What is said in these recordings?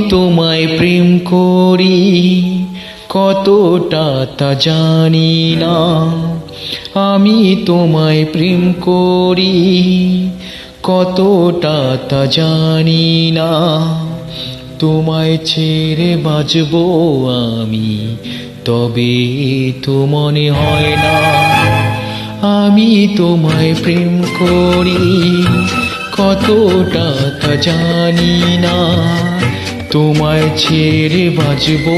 তোমায় প্রেম করি কতটা তা জানি না। আমি তোমায় প্রেম করি কতটা তা জানি না। তোমায় ছেড়ে বাঁচবো আমি, তবে তো মনে হয় না। আমি তোমায় প্রেম করি কতটা তা জানি না। তোমায় ছেড়ে বাঁচবো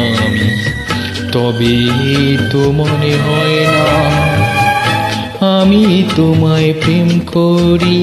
আমি, তবে তো মনে হয় না। আমি তোমায় প্রেম করি।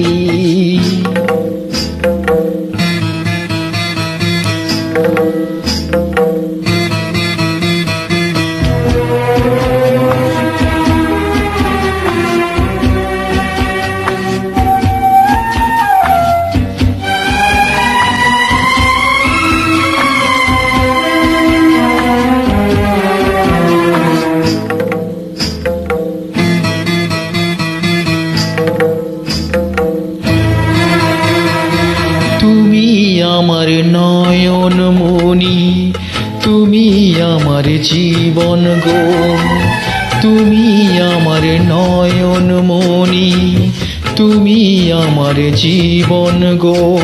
তুমি আমার নয়ন মণি, তুমি আমার জীবন গো। তুমি আমার নয়ন মণি, তুমি আমার জীবন গো।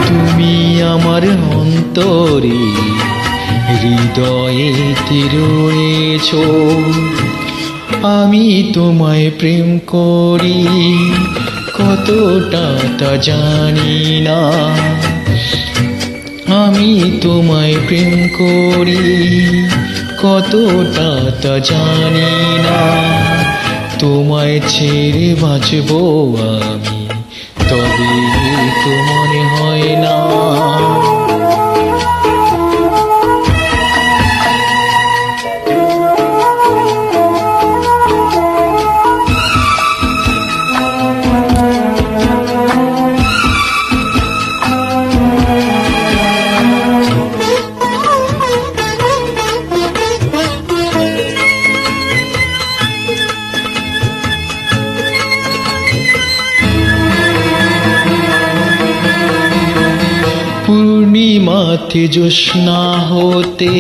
তুমি আমার অন্তরে হৃদয়েতে রয়েছো। আমি তোমায় প্রেম করি কতটা তা জানি না। আমি তোমায় প্রেম করি কতটা তা জানি না। তোমায় ছেড়ে বাঁচবো আমি, তবে তো মনে হয় না। পূর্ণিমাতে জ্যোৎস্না হতে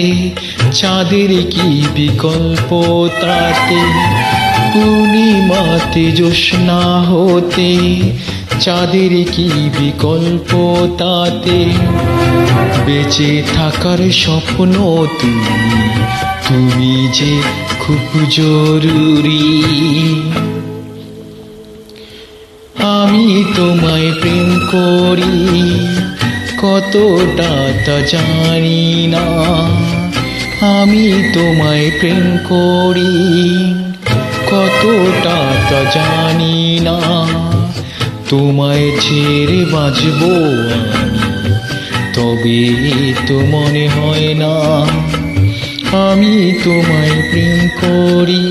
চাঁদের কি বিকল্প তাতে। পূর্ণিমাতে জ্যোৎস্না হতে চাঁদের কি বিকল্প তাতে। বেঁচে থাকার স্বপ্ন তুমি, তুমি যে খুব জরুরি। আমি তোমায় প্রেম করি কতটা তা জানি না। আমি তোমায় প্রেম করি কতটা তা জানি না। তোমায় ছেড়ে বাঁচবো আমি, তবে তো মনে হয় না। আমি তোমায় প্রেম করি।